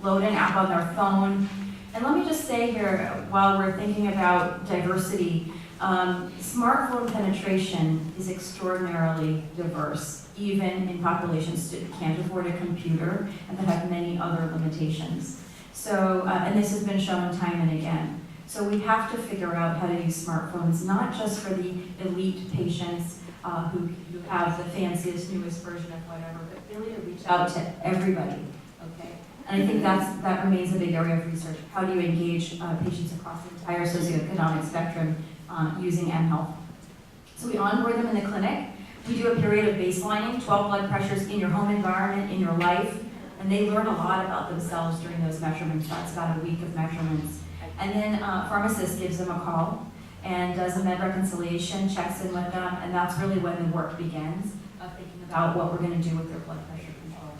load an app on their phone. And let me just say here, while we're thinking about diversity, smartphone penetration is extraordinarily diverse, even in populations that can't afford a computer and that have many other limitations. So, and this has been shown time and again. So we have to figure out how to use smartphones, not just for the elite patients who have the fanciest, newest version of whatever, but really to reach out to everybody, okay? And I think that remains a big area of research. How do you engage patients across the entire socioeconomic spectrum using mHealth? So we onboard them in the clinic. We do a period of baselining, 12 blood pressures in your home environment, in your life, and they learn a lot about themselves during those measurements. That's about a week of measurements. And then pharmacist gives them a call and does a med reconciliation, checks in with them, and that's really when the work begins of thinking about what we're going to do with their blood pressure control.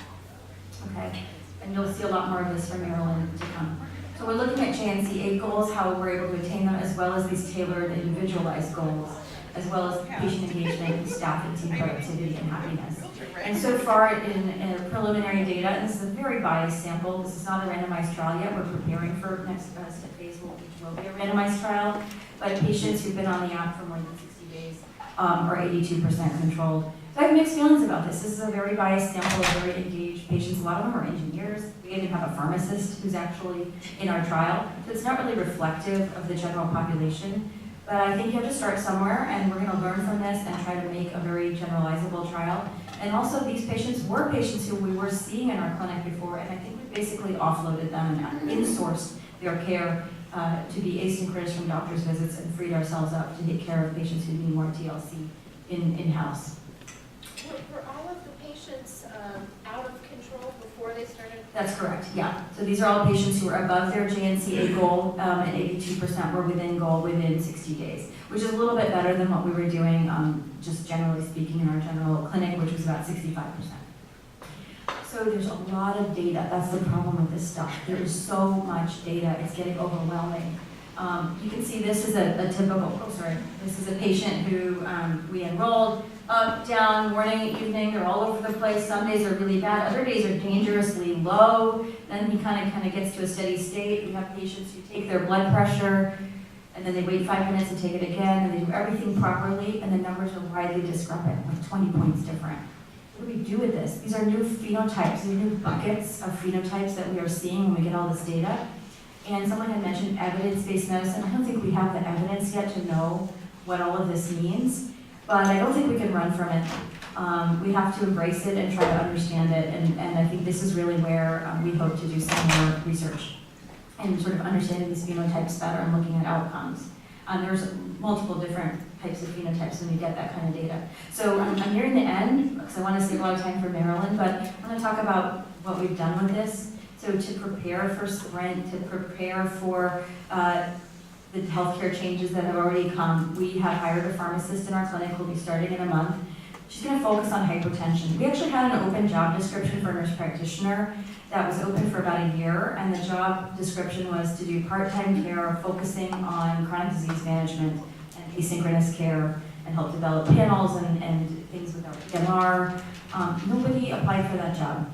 Okay, and you'll see a lot more of this from Marilyn to come. So we're looking at JNC8 goals, how we're able to attain them, as well as these tailored, individualized goals, as well as patient engagement, staff and team productivity and happiness. And so far in preliminary data, and this is a very biased sample, this is not a randomized trial yet, we're preparing for next phase, which will be a randomized trial, but patients who've been on the app for more than 60 days are 82% controlled. So I have mixed feelings about this. This is a very biased sample of very engaged patients. A lot of them are engineers. We even have a pharmacist who's actually in our trial. So it's not really reflective of the general population. But I think you have to start somewhere, and we're going to learn from this and try to make a very generalizable trial. And also, these patients were patients who we were seeing in our clinic before, and I think we basically offloaded them and insourced their care to be asynchronous from doctor's visits and freed ourselves up to take care of patients who need more TLC in-house. Were all of the patients out of control before they started? That's correct, yeah. So these are all patients who are above their JNCA goal, and 82% were within goal within 60 days, which is a little bit better than what we were doing, just generally speaking, in our general clinic, which was about 65%. So there's a lot of data. That's the problem with this stuff. There is so much data. It's getting overwhelming. You can see this is a typical, this is a patient who we enrolled, up, down, morning, evening, they're all over the place. Some days are really bad, other days are dangerously low. Then he kind of gets to a steady state. We have patients who take their blood pressure, and then they wait 5 minutes and take it again, and they do everything properly, and the numbers are widely discrepant, like 20 points different. What do we do with this? These are new phenotypes, these are new buckets of phenotypes that we are seeing when we get all this data. And someone had mentioned evidence-based medicine. I don't think we have the evidence yet to know what all of this means, but I don't think we can run from it. We have to embrace it and try to understand it, and I think this is really where we hope to do some more research and sort of understanding these phenotypes better and looking at outcomes. There's multiple different types of phenotypes when you get that kind of data. So I'm nearing the end, because I want to save a lot of time for Marilyn, but I want to talk about what we've done with this. So to prepare for Sprint, to prepare for the healthcare changes that have already come, we have hired a pharmacist in our clinic who will be starting in a month. She's going to focus on hypertension. We actually had an open job description for a nurse practitioner that was open for about a year, and the job description was to do part-time care, focusing on chronic disease management and asynchronous care, and help develop panels and things with our PMR. Nobody applied for that job.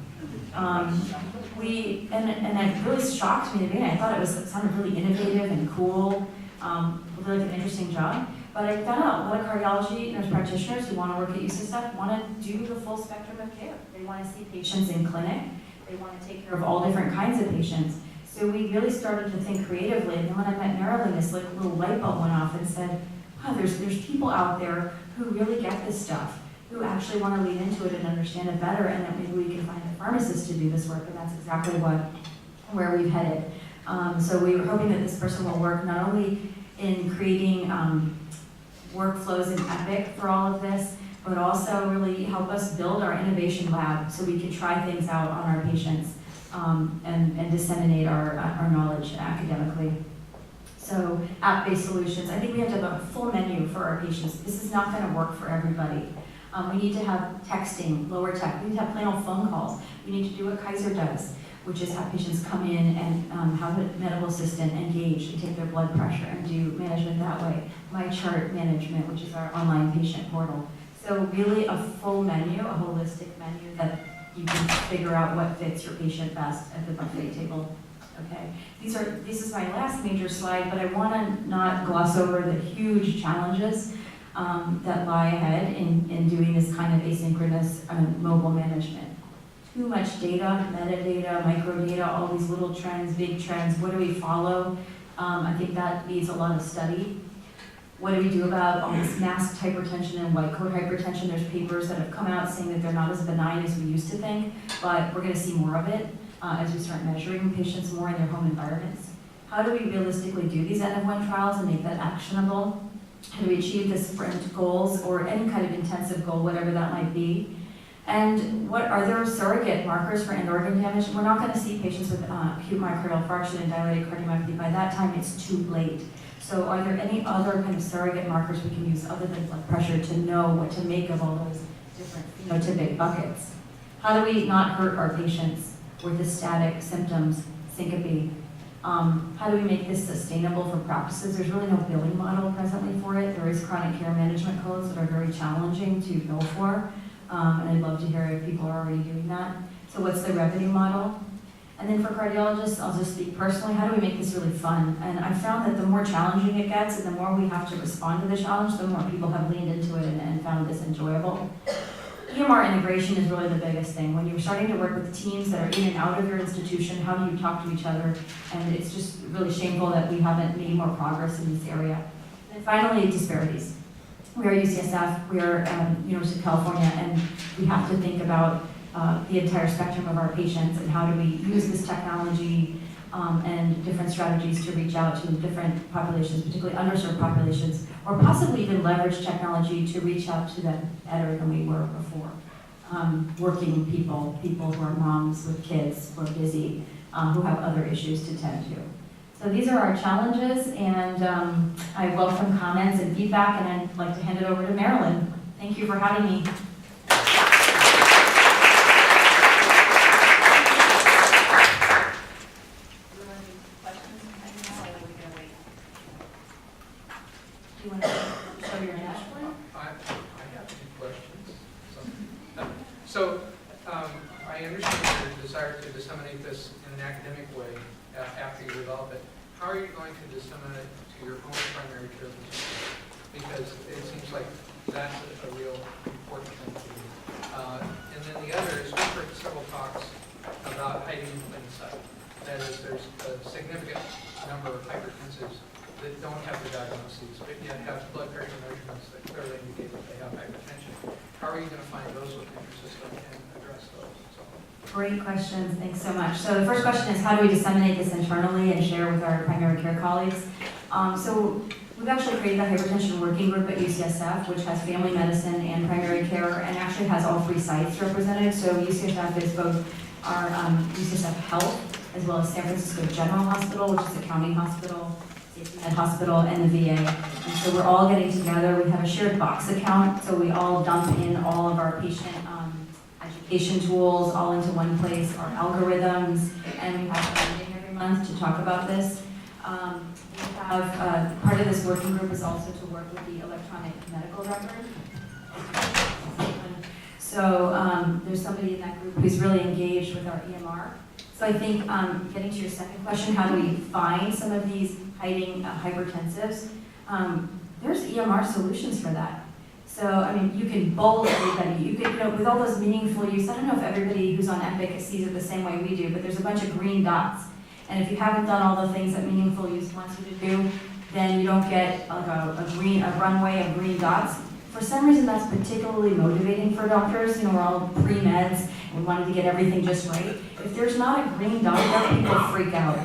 And it really shocked me to me. I thought it sounded really innovative and cool, really like an interesting job. But I found out a lot of cardiology nurse practitioners who want to work at UCSF want to do the full spectrum of care. They want to see patients in clinic. They want to take care of all different kinds of patients. So we really started to think creatively. And then when I met Marilyn, this like little light bulb went off and said, wow, there's people out there who really get this stuff, who actually want to lean into it and understand it better, and that maybe we can find a pharmacist to do this work, and that's exactly where we've headed. So we were hoping that this person will work not only in creating workflows in Epic for all of this, but also really help us build our innovation lab so we can try things out on our patients and disseminate our knowledge academically. So app-based solutions, I think we have to have a full menu for our patients. This is not going to work for everybody. We need to have texting, lower tech. We need to have plain old phone calls. We need to do what Kaiser does, which is have patients come in and have a medical assistant engage and take their blood pressure and do management that way. My chart management, which is our online patient portal. So really a full menu, a holistic menu that you can figure out what fits your patient best at the buffet table. Okay, this is my last major slide, but I want to not gloss over the huge challenges that lie ahead in doing this kind of asynchronous mobile management. Too much data, metadata, microdata, all these little trends, big trends. What do we follow? I think that needs a lot of study. What do we do about all this masked hypertension and white coat hypertension? There's papers that have come out saying that they're not as benign as we used to think, but we're going to see more of it as we start measuring patients more in their home environments. How do we realistically do these N-of-1 trials and make that actionable? How do we achieve the sprint goals or any kind of intensive goal, whatever that might be? And what are there surrogate markers for end organ damage? We're not going to see patients with acute myocardial infarction and dilated cardiomyopathy. By that time, it's too late. So are there any other kind of surrogate markers we can use other than blood pressure to know what to make of all those different phenotypic buckets? How do we not hurt our patients with the static symptoms, syncope? How do we make this sustainable for practices? There's really no billing model presently for it. There is chronic care management codes that are very challenging to bill for. And I'd love to hear if people are already doing that. So what's the revenue model? And then for cardiologists, I'll just speak personally, how do we make this really fun? And I found that the more challenging it gets and the more we have to respond to the challenge, the more people have leaned into it and found this enjoyable. EMR integration is really the biggest thing. When you're starting to work with teams that are in and out of your institution, how do you talk to each other? And it's just really shameful that we haven't made more progress in this area. And finally, disparities. We are UCSF, we are University of California, and we have to think about the entire spectrum of our patients and how do we use this technology and different strategies to reach out to different populations, particularly underserved populations, or possibly even leverage technology to reach out to them better than we were before. Working people who are moms with kids, who are busy, who have other issues to tend to. So these are our challenges, and I welcome comments and feedback, and I'd like to hand it over to Marilyn. Thank you for having me. Do you want to show your dashboard? I have a few questions. So I understand your desire to disseminate this in an academic way after you develop it. How are you going to disseminate it to your own primary care physician? Because it seems like that's a real important thing to do. And then the other is we've heard several talks about hiding in plain sight. That is, there's a significant number of hypertensives that don't have the diagnoses, but yet have blood pressure measurements that clearly indicate that they have hypertension. How are you going to find those within your system and address those? Great questions, thanks so much. So the first question is, how do we disseminate this internally and share with our primary care colleagues? So we've actually created a hypertension working group at UCSF, which has family medicine and primary care, and actually has all three sites represented. So UCSF is both our UCSF Health, as well as San Francisco General Hospital, which is a county hospital, and hospital, and the VA. And so we're all getting together. We have a shared box account, so we all dump in all of our patient education tools all into one place, our algorithms, and we have a meeting every month to talk about this. We have part of this working group is also to work with the electronic medical record. So there's somebody in that group who's really engaged with our EMR. So I think getting to your second question, how do we find some of these hiding hypertensives? There's EMR solutions for that. So, I mean, you can bold everybody. You can, with all those meaningful use, I don't know if everybody who's on Epic sees it the same way we do, but there's a bunch of green dots. And if you haven't done all the things that meaningful use wants you to do, then you don't get like a runway of green dots. For some reason, that's particularly motivating for doctors. You know, we're all pre-meds, and we wanted to get everything just right. If there's not a green dot there, people freak out.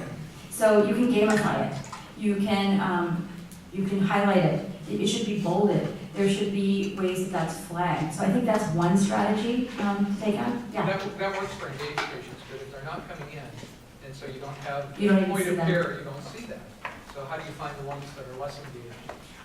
So you can gamify it. You can highlight it. It should be bolded. There should be ways that that's flagged. So I think that's one strategy to take on. Yeah. That works for engaged patients, but if they're not coming in, and so you don't have point of care, you don't see that. So how do you find the ones that are less engaged?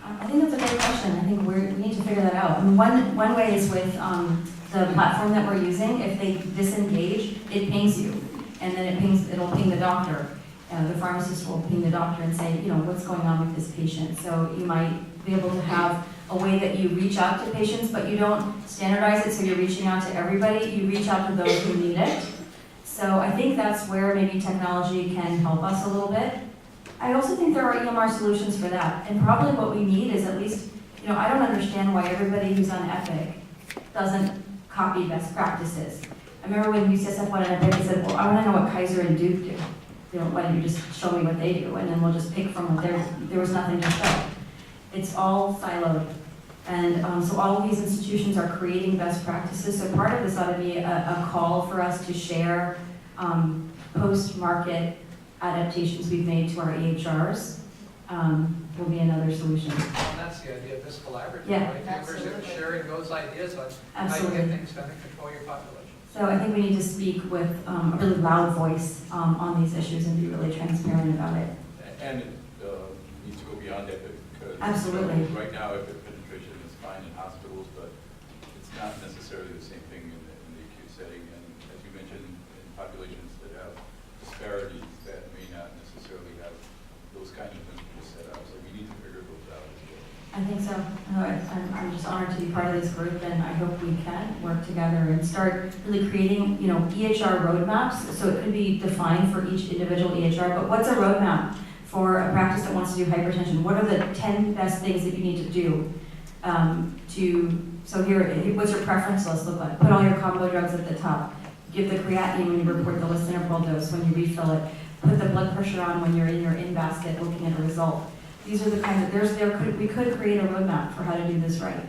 I think that's a great question. I think we need to figure that out. I mean, one way is with the platform that we're using. If they disengage, it pings you, and then it'll ping the doctor. The pharmacist will ping the doctor and say, you know, what's going on with this patient. So you might be able to have a way that you reach out to patients, but you don't standardize it so you're reaching out to everybody. You reach out to those who need it. So I think that's where maybe technology can help us a little bit. I also think there are EMR solutions for that. And probably what we need is at least, I don't understand why everybody who's on Epic doesn't copy best practices. I remember when UCSF went on Epic, they said, well, I want to know what Kaiser and Duke do. Why don't you just show me what they do, and then we'll just pick from what there was nothing to show. It's all siloed. And so all of these institutions are creating best practices. So part of this ought to be a call for us to share post-market adaptations we've made to our EHRs. Will be another solution. Well, that's the idea of this collaborative, Yeah, right? absolutely. Sharing those ideas on how you Absolutely. get things done and control your population. So I think we need to speak with a really loud voice on these issues and be really transparent about it. And it needs to go beyond that because Absolutely. Right now, if penetration is fine in hospitals, but it's not necessarily the same thing in the acute setting. And as you mentioned, in populations that have disparities that may not necessarily have those kind of things set up. So we need to figure those out as well. I think so. I'm just honored to be part of this group, and I hope we can work together and start really creating, EHR roadmaps. So it could be defined for each individual EHR, but what's a roadmap for a practice that wants to do hypertension? What are the 10 best things that you need to do so here, what's your preference list look like? Put all your combo drugs at the top. Give the creatinine when you report the list interval dose, when you refill it. Put the blood pressure on when you're in your in-basket looking at a result. These are the kinds of, we could create a roadmap for how to do this right.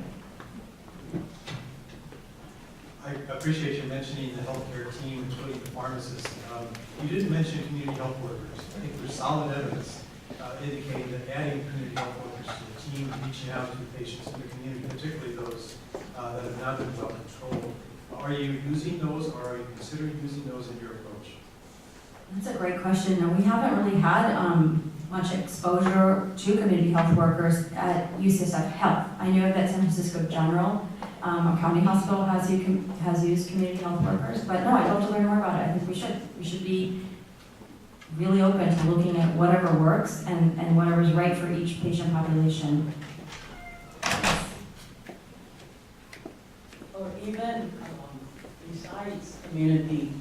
I appreciate you mentioning the healthcare team, including the pharmacists. You didn't mention community health workers. I think there's solid evidence indicating that adding community health workers to the team, reaching out to patients in the community, particularly those that have not been well controlled. Are you using those, or are you considering using those in your approach? That's a great question. No, we haven't really had much exposure to community health workers at UCSF Health. I know that San Francisco General, a county hospital, has used community health workers, but no, I'd love to learn more about it. I think we should. We should be really open to looking at whatever works and whatever's right for each patient population. Or even besides community,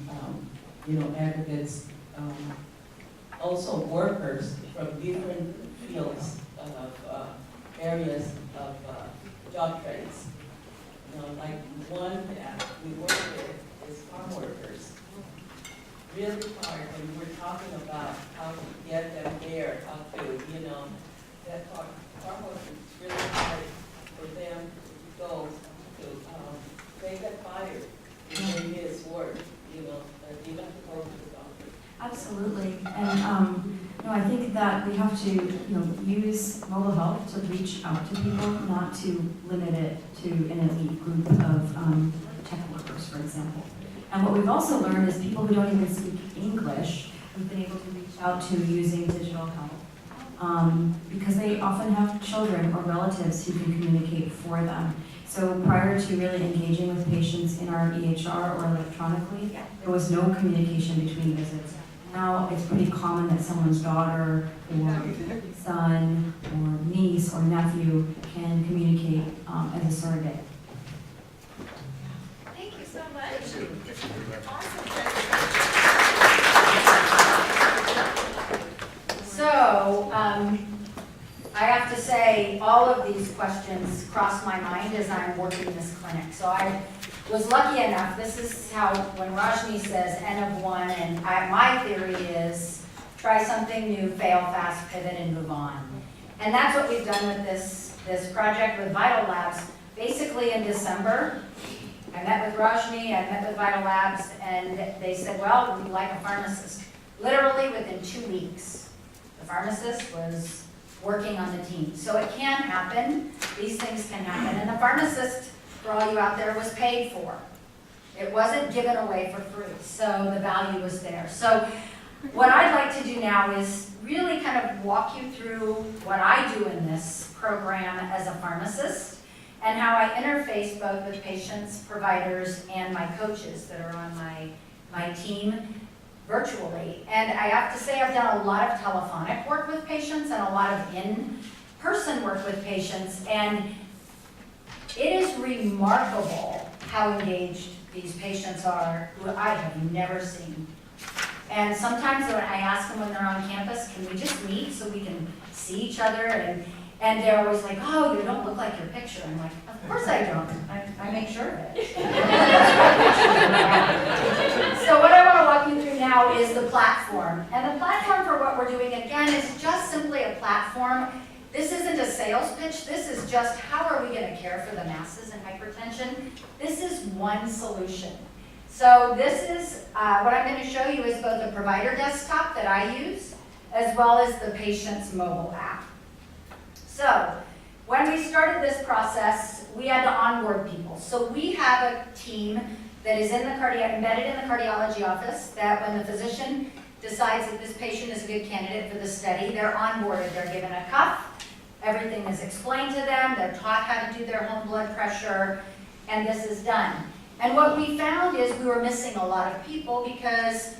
advocates, also workers from different fields of areas of job trades. Like one that we work with is farm workers. Really hard when we're talking about how to get them there, how to, that farm workers, it's really hard for them to go to, they get fired if they miss work, even to go to the doctor. Absolutely. And I think that we have to, use mobile health to reach out to people, not to limit it to an elite group of tech workers, for example. And what we've also learned is people who don't even speak English, we've been able to reach out to using digital help because they often have children or relatives who can communicate for them. So prior to really engaging with patients in our EHR or electronically, there was no communication between visits. Now it's pretty common that someone's daughter or son or niece or nephew can communicate as a surrogate. Thank you so much. Awesome. So, I have to say, all of these questions cross my mind as I'm working this clinic. So I was lucky enough, this is how, when Rajni says N of one, and my theory is try something new, fail fast, pivot, and move on. And that's what we've done with this project with Vital Labs. Basically in December, I met with Rajni, I met with Vital Labs, and they said, well, we'd like a pharmacist. Literally within 2 weeks, the pharmacist was working on the team. So it can happen, these things can happen. And the pharmacist, for all you out there, was paid for. It wasn't given away for free, so the value was there. So what I'd like to do now is really kind of walk you through what I do in this program as a pharmacist and how I interface both with patients, providers, and my coaches that are on my team virtually. And I have to say I've done a lot of telephonic work with patients and a lot of in-person work with patients. And It is remarkable how engaged these patients are, who I have never seen. And sometimes when I ask them when they're on campus, can we just meet so we can see each other? And they're always like, oh, you don't look like your picture. I'm like, of course I don't. I make sure of it. So what I want to walk you through now is the platform. And the platform for what we're doing, again, is just simply a platform. This isn't a sales pitch. This is just how are we going to care for the masses in hypertension. This is one solution. So this is, what I'm going to show you is both a provider desktop that I use, as well as the patient's mobile app. So when we started this process, we had to onboard people. So we have a team that is embedded in the cardiology office, that when the physician decides that this patient is a good candidate for the study, they're onboarded. They're given a cuff. Everything is explained to them. They're taught how to do their home blood pressure, and this is done. And what we found is we were missing a lot of people, because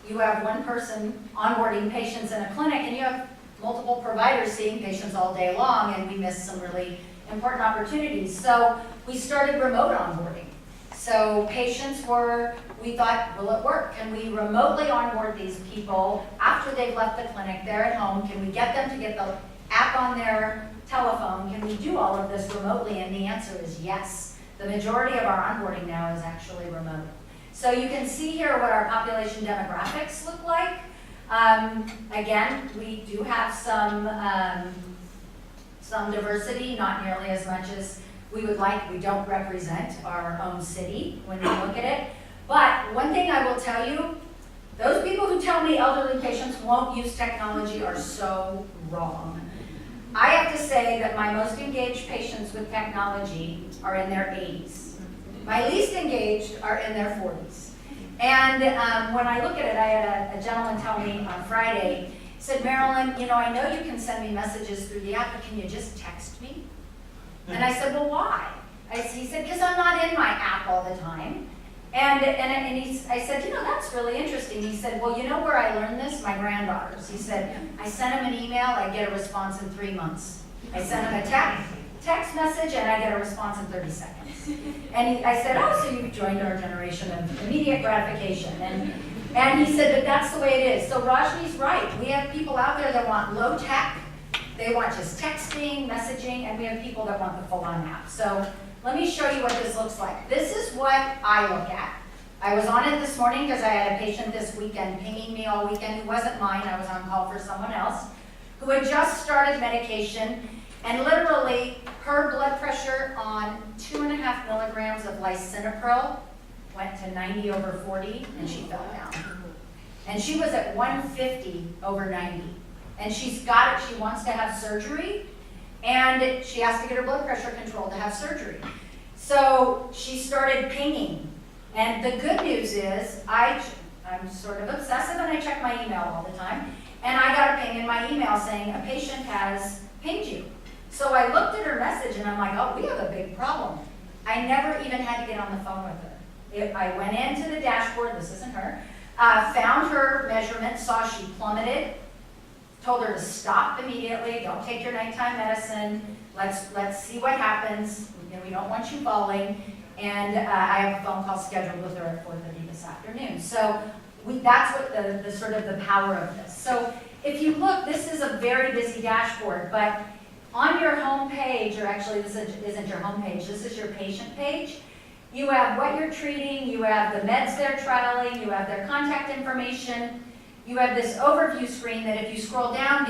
you have one person onboarding patients in a clinic, and you have multiple providers seeing patients all day long, and we missed some really important opportunities. So we started remote onboarding. So we thought, will it work? Can we remotely onboard these people after they've left the clinic, they're at home? Can we get them to get the app on their telephone? Can we do all of this remotely? And the answer is yes. The majority of our onboarding now is actually remote. So you can see here what our population demographics look like. Again, we do have some diversity, not nearly as much as we would like. We don't represent our own city when we look at it. But one thing I will tell you, those people who tell me elderly patients won't use technology are so wrong. I have to say that my most engaged patients with technology are in their 80s. My least engaged are in their 40s. And when I look at it, I had a gentleman tell me on Friday, he said, Marilyn, I know you can send me messages through the app, but can you just text me? And I said, well, why? He said, because I'm not in my app all the time. I said, that's really interesting. He said, well, you know where I learned this? My granddaughters. He said, I sent them an email, I get a response in 3 months. I sent them a text message, and I get a response in 30 seconds. And I said, oh, so you've joined our generation of immediate gratification. And he said, but that's the way it is. So Rajni's right. We have people out there that want low tech. They want just texting, messaging, and we have people that want the full-on app. So let me show you what this looks like. This is what I look at. I was on it this morning because I had a patient this weekend pinging me all weekend who wasn't mine. I was on call for someone else who had just started medication, and literally her blood pressure on 2.5 milligrams of lisinopril went to 90/40, and she fell down. And she was at 150/90. And she's got it, she wants to have surgery, and she has to get her blood pressure controlled to have surgery. So she started pinging. And the good news is, I'm sort of obsessive and I check my email all the time, and I got a ping in my email saying a patient has pinged you. So I looked at her message and I'm like, oh, we have a big problem. I never even had to get on the phone with her. I went into the dashboard, this isn't her, found her measurement, saw she plummeted, told her to stop immediately, don't take your nighttime medicine, let's see what happens, we don't want you falling, and I have a phone call scheduled with her at 4:30 this afternoon. So that's what the sort of the power of this. So if you look, this is a very busy dashboard, but on your home page, or actually this isn't your home page, this is your patient page, you have what you're treating, you have the meds they're trialing, you have their contact information, you have this overview screen that if you scroll down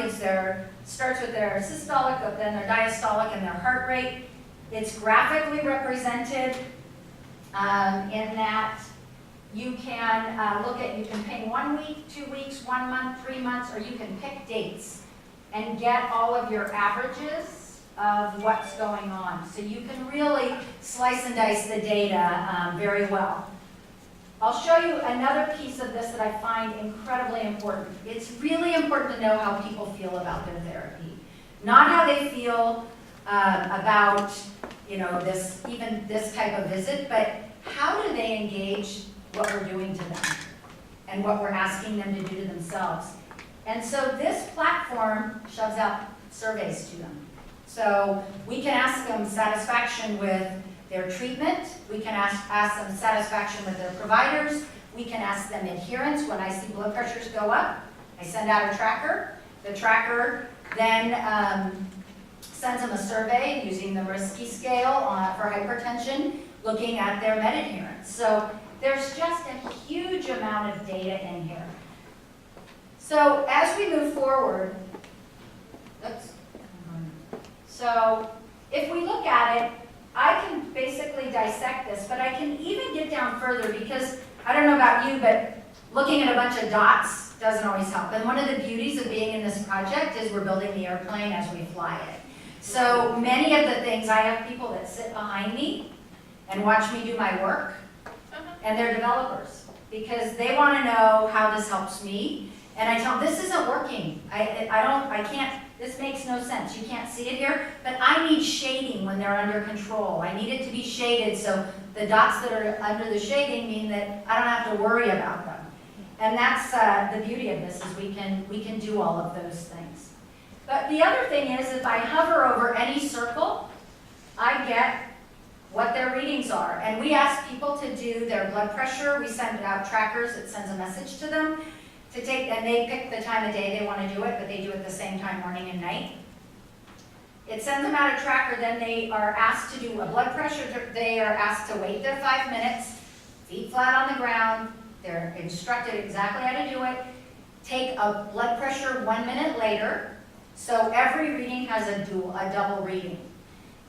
starts with their systolic, then their diastolic and their heart rate. It's graphically represented in that you can you can ping 1 week, 2 weeks, 1 month, 3 months, or you can pick dates and get all of your averages of what's going on. So you can really slice and dice the data very well. I'll show you another piece of this that I find incredibly important. It's really important to know how people feel about their therapy. Not how they feel about this type of visit, but how do they engage what we're doing to them and what we're asking them to do to themselves. And so this platform shoves out surveys to them. So we can ask them satisfaction with their treatment, we can ask them satisfaction with their providers, we can ask them adherence. When I see blood pressures go up, I send out a tracker. The tracker then sends them a survey using the risky scale for hypertension, looking at their med adherence. So there's just a huge amount of data in here. So as we move forward, so if we look at it, I can basically dissect this, but I can even get down further because I don't know about you, but looking at a bunch of dots doesn't always help. And one of the beauties of being in this project is we're building the airplane as we fly it. So many of the things, I have people that sit behind me and watch me do my work, and they're developers because they want to know how this helps me. And I tell them, this isn't working. I can't, this makes no sense. You can't see it here, but I need shading when they're under control. I need it to be shaded so the dots that are under the shading mean that I don't have to worry about them. And that's the beauty of this is we can do all of those things. But the other thing is if I hover over any circle, I get what their readings are. And we ask people to do their blood pressure. We send out trackers that sends a message to them to take, and they pick the time of day they want to do it, but they do it the same time, morning and night. It sends them out a tracker, then they are asked to do a blood pressure, they are asked to wait their 5 minutes, feet flat on the ground, they're instructed exactly how to do it, take a blood pressure 1 minute later, so every reading has a double reading.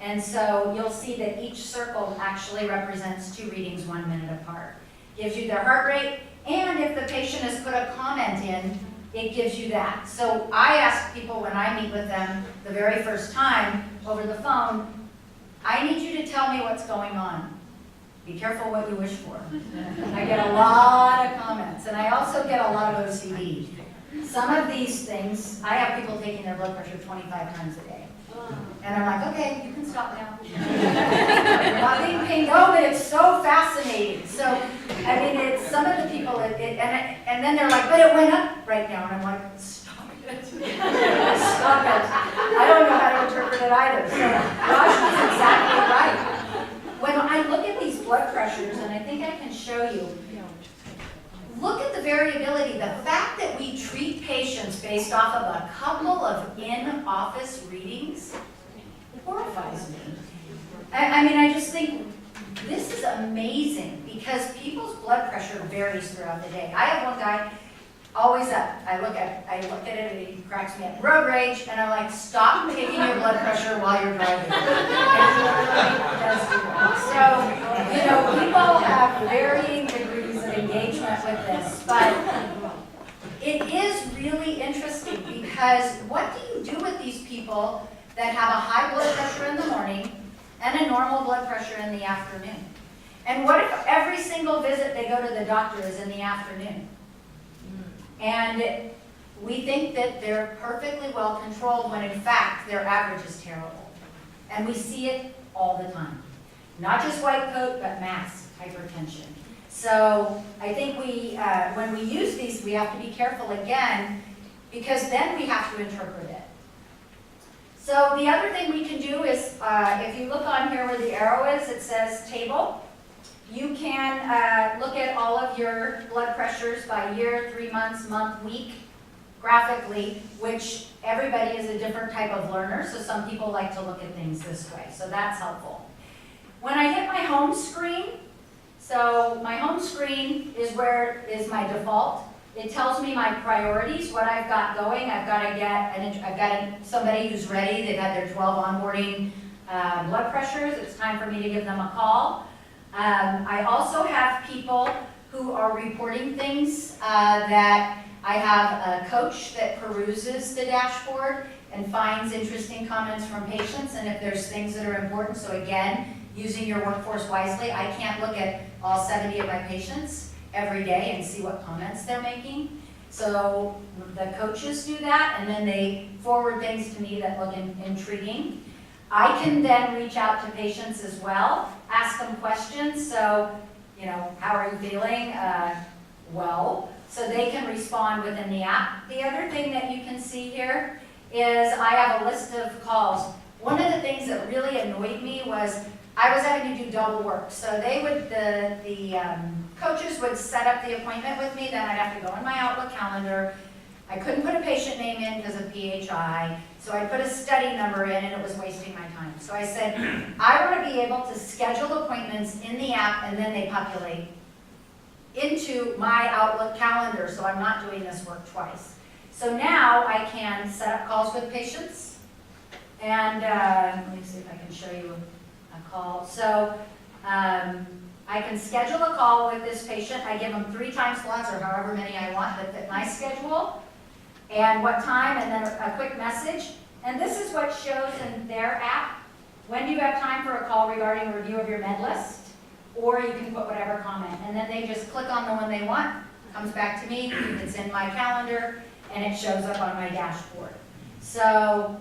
And so you'll see that each circle actually represents 2 readings 1 minute apart. Gives you their heart rate, and if the patient has put a comment in, it gives you that. So I ask people when I meet with them the very first time over the phone, I need you to tell me what's going on. Be careful what you wish for. I get a lot of comments, and I also get a lot of OCD. Some of these things, I have people taking their blood pressure 25 times a day. And I'm like, okay, you can stop now. You're not being paid. Oh, but it's so fascinating. So, I mean, it's some of the people, and then they're like, but it went up right now. And I'm like, stop it. Stop it. I don't know how to interpret it either. So, Raj is exactly right. When I look at these blood pressures, and I think I can show you, look at the variability. The fact that we treat patients based off of a couple of in-office readings horrifies me. I mean, I just think this is amazing because people's blood pressure varies throughout the day. I have one guy always up. I look at it and he cracks me up. Road rage, and I'm like, stop taking your blood pressure while you're driving. And he really does do that. So, you know, people have varying degrees of engagement with this, but it is really interesting because what do you do with these people that have a high blood pressure in the morning and a normal blood pressure in the afternoon? And what if every single visit they go to the doctor is in the afternoon? And we think that they're perfectly well controlled when in fact their average is terrible. And we see it all the time. Not just white coat, but mass hypertension. So I think when we use these, we have to be careful again, because then we have to interpret it. So the other thing we can do is, if you look on here where the arrow is, it says table. You can look at all of your blood pressures by year, 3 months, month, week, graphically, which everybody is a different type of learner, so some people like to look at things this way, so that's helpful. When I hit my home screen, so my home screen is where is my default. It tells me my priorities, what I've got going. I've got somebody who's ready. They've had their 12 onboarding blood pressures. It's time for me to give them a call. I also have people who are reporting things that I have a coach that peruses the dashboard and finds interesting comments from patients, and if there's things that are important. So again, using your workforce wisely. I can't look at all 70 of my patients every day and see what comments they're making. So the coaches do that, and then they forward things to me that look intriguing. I can then reach out to patients as well, ask them questions. So, you know, how are you feeling? Well, so they can respond within the app. The other thing that you can see here is I have a list of calls. one of the things that really annoyed me was I was having to do double work. So they would, the coaches would set up the appointment with me, then I'd have to go in my Outlook calendar. I couldn't put a patient name in because of PHI, so I put a study number in and it was wasting my time. So I said, I want to be able to schedule appointments in the app and then they populate into my Outlook calendar, so I'm not doing this work twice. So now I can set up calls with patients, and let me see if I can show you a call. So I can schedule a call with this patient. I give them 3 time slots or however many I want that fit my schedule, and what time, and then a quick message. And this is what shows in their app. When do you have time for a call regarding a review of your med list? Or you can put whatever comment, and then they just click on the one they want, comes back to me, it's in my calendar, and it shows up on my dashboard. So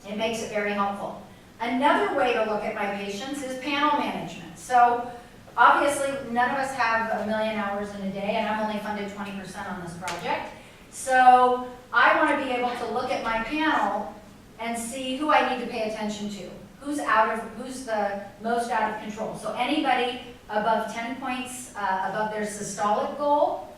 it makes it very helpful. Another way to look at my patients is panel management. So obviously, none of us have 1 million hours in a day, and I'm only funded 20% on this project. So I want to be able to look at my panel and see who I need to pay attention to. Who's the most out of control. So anybody above 10 points above their systolic goal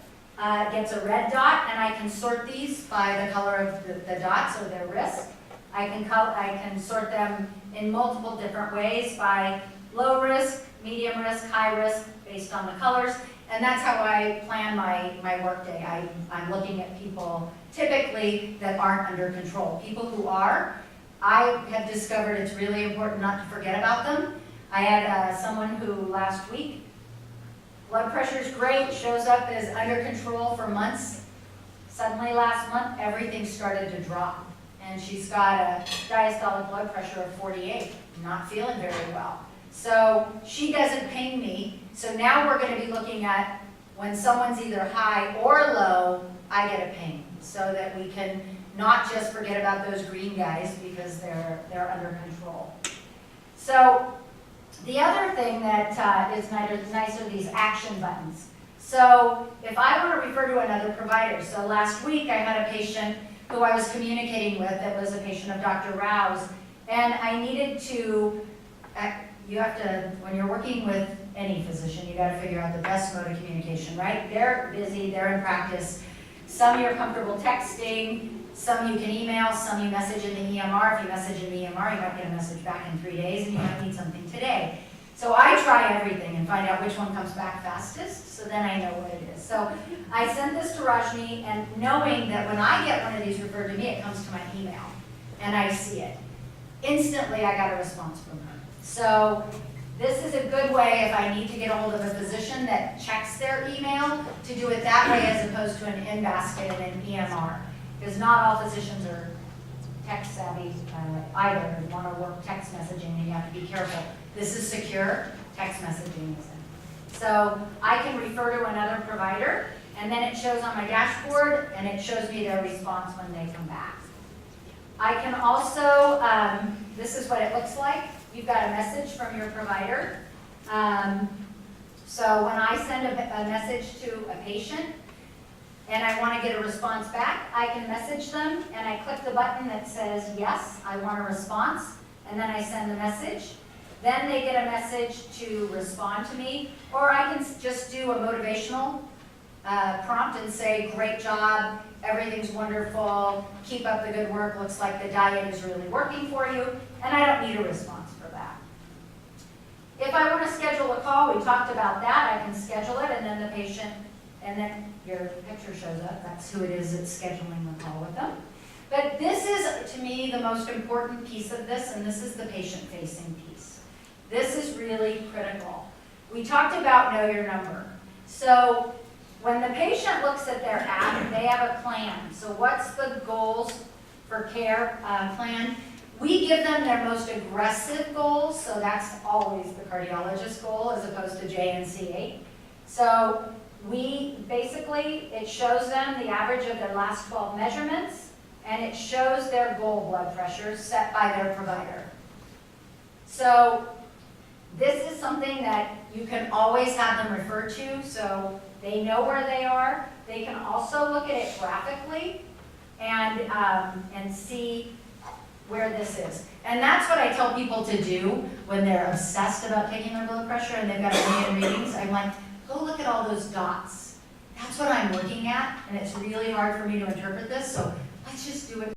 gets a red dot, and I can sort these by the color of the dots or their risk. I can sort them in multiple different ways by low risk, medium risk, high risk, based on the colors. And that's how I plan my workday. I'm looking at people typically that aren't under control. People who are, I have discovered it's really important not to forget about them. I had someone who last week, blood pressure's great, shows up as under control for months. Suddenly last month, everything started to drop. And she's got a diastolic blood pressure of 48, not feeling very well. So she doesn't ping me. So now we're going to be looking at when someone's either high or low, I get a ping so that we can not just forget about those green guys because they're under control. So the other thing that is nice are these action buttons. So if I want to refer to another provider, so last week I had a patient who I was communicating with that was a patient of Dr. Rao's, and I needed to, you have to, when you're working with any physician, you got to figure out the best mode of communication, right? They're busy, they're in practice. Some you're comfortable texting, some you can email, some you message in the EMR. If you message in the EMR, you might get a message back in 3 days, and you might need something today. So I try everything and find out which one comes back fastest, so then I know what it is. So I sent this to Rajni, and knowing that when I get one of these referred to me, it comes to my email, and I see it. Instantly, I got a response from her. So this is a good way if I need to get a hold of a physician that checks their email to do it that way as opposed to an in-basket and an EMR. Because not all physicians are tech savvy either, and want to work text messaging, and you have to be careful. This is secure, text messaging isn't. So I can refer to another provider, and then it shows on my dashboard, and it shows me their response when they come back. I can also, this is what it looks like. You've got a message from your provider. So when I send a message to a patient, and I want to get a response back, I can message them, and I click the button that says, yes, I want a response, and then I send the message. Then they get a message to respond to me, or I can just do a motivational prompt and say, great job, everything's wonderful, keep up the good work, looks like the diet is really working for you, and I don't need a response for that. If I want to schedule a call, we talked about that, I can schedule it, and then the patient, and then your picture shows up, that's who it is that's scheduling the call with them. But this is, to me, the most important piece of this, and this is the patient-facing piece. This is really critical. We talked about know your number. So when the patient looks at their app, they have a plan. So what's the goals for care plan? We give them their most aggressive goals, so that's always the cardiologist's goal as opposed to JNC8. So we basically, it shows them the average of their last 12 measurements, and it shows their goal blood pressure set by their provider. So this is something that you can always have them refer to, so they know where they are. They can also look at it graphically and see where this is. And that's what I tell people to do when they're obsessed about taking their blood pressure and they've got a million readings. I'm like, go look at all those dots. That's what I'm looking at, and it's really hard for me to interpret this, so let's just do it